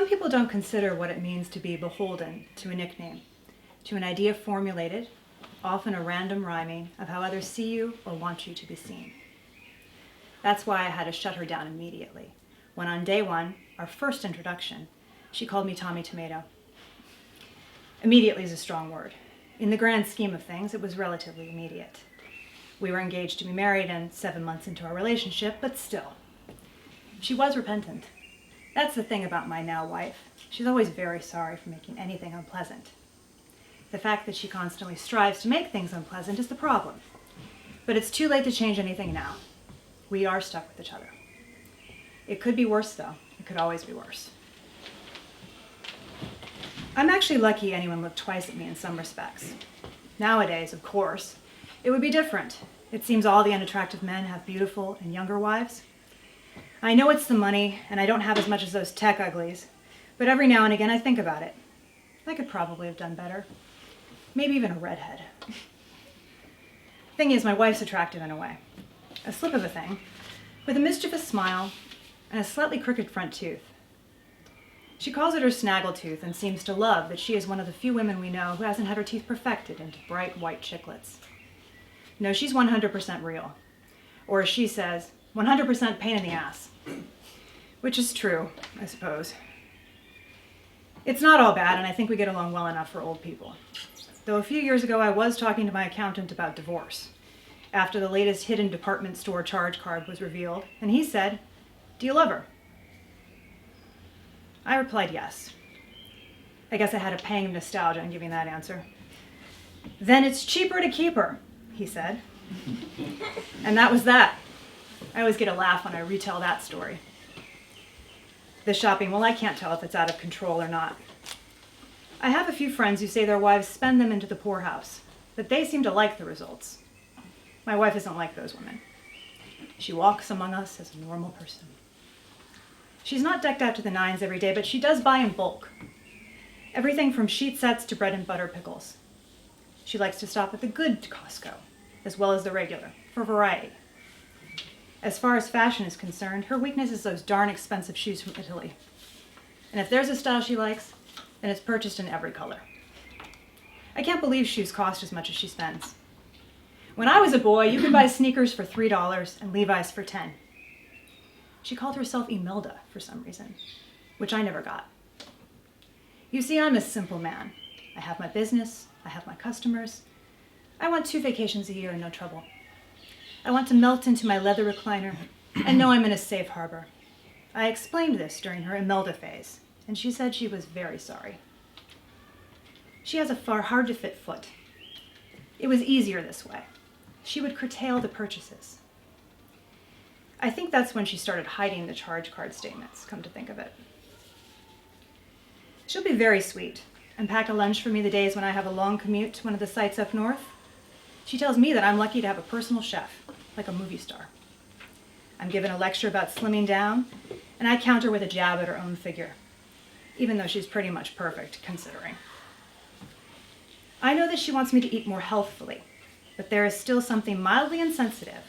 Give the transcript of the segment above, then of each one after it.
Some people don't consider what it means to be beholden to a nickname, to an idea formulated, often a random rhyming, of how others see you or want you to be seen. That's why I had to shut her down immediately, when on day one, our first introduction, she called me Tommy Tomato. Immediately is a strong word. In the grand scheme of things, it was relatively immediate. We were engaged to be married and 7 months into our relationship, but still. She was repentant. That's the thing about my now wife. She's always very sorry for making anything unpleasant. The fact that she constantly strives to make things unpleasant is the problem. But it's too late to change anything now. We are stuck with each other. It could be worse, though. It could always be worse. I'm actually lucky anyone looked twice at me in some respects. Nowadays, of course, it would be different. It seems all the unattractive men have beautiful and younger wives. I know it's the money, and I don't have as much as those tech uglies, but every now and again I think about it. I could probably have done better. Maybe even a redhead. Thing is, my wife's attractive in a way. A slip of a thing, with a mischievous smile and a slightly crooked front tooth. She calls it her snaggletooth and seems to love that she is one of the few women we know who hasn't had her teeth perfected into bright white chiclets. No, she's 100% real. Or as she says, 100% pain in the ass. Which is true, I suppose. It's not all bad, and I think we get along well enough for old people. Though a few years ago I was talking to my accountant about divorce, after the latest hidden department store charge card was revealed, and he said, "Do you love her?" I replied yes. I guess I had a pang of nostalgia in giving that answer. "Then it's cheaper to keep her," he said. And that was that. I always get a laugh when I retell that story. The shopping, well, I can't tell if it's out of control or not. I have a few friends who say their wives spend them into the poorhouse, but they seem to like the results. My wife isn't like those women. She walks among us as a normal person. She's not decked out to the nines every day, but she does buy in bulk. Everything from sheet sets to bread and butter pickles. She likes to stop at the good Costco, as well as the regular, for variety. As far as fashion is concerned, her weakness is those darn expensive shoes from Italy. And if there's a style she likes, then it's purchased in every color. I can't believe shoes cost as much as she spends. When I was a boy, you could buy sneakers for $3 and Levi's for $10. She called herself Imelda for some reason, which I never got. You see, I'm a simple man. I have my business, I have my customers. I want 2 vacations a year and no trouble. I want to melt into my leather recliner and know I'm in a safe harbor. I explained this during her Imelda phase, and she said she was very sorry. She has a far hard-to-fit foot. It was easier this way. She would curtail the purchases. I think that's when she started hiding the charge card statements, come to think of it. She'll be very sweet and pack a lunch for me the days when I have a long commute to one of the sites up north. She tells me that I'm lucky to have a personal chef, like a movie star. I'm given a lecture about slimming down, and I counter with a jab at her own figure, even though she's pretty much perfect, considering. I know that she wants me to eat more healthfully, but there is still something mildly insensitive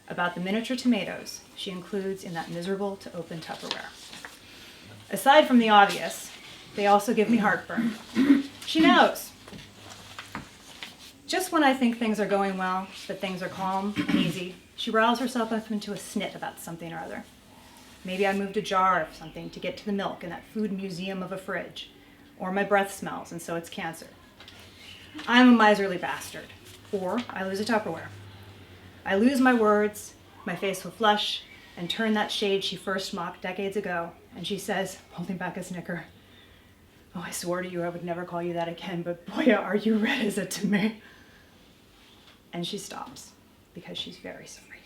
about the miniature tomatoes she includes in that miserable to open Tupperware. Aside from the obvious, they also give me heartburn. She knows. Just when I think things are going well, that things are calm and easy, she riles herself up into a snit about something or other. Maybe I moved a jar of something to get to the milk in that food museum of a fridge, or my breath smells and so it's cancer. I'm a miserly bastard, or I lose a Tupperware. I lose my words, my face will flush, and turn that shade she first mocked decades ago, and she says, holding back a snicker, "Oh, I swore to you I would never call you that again, but boy, are you red as a tomato." And she stops, because she's very sorry.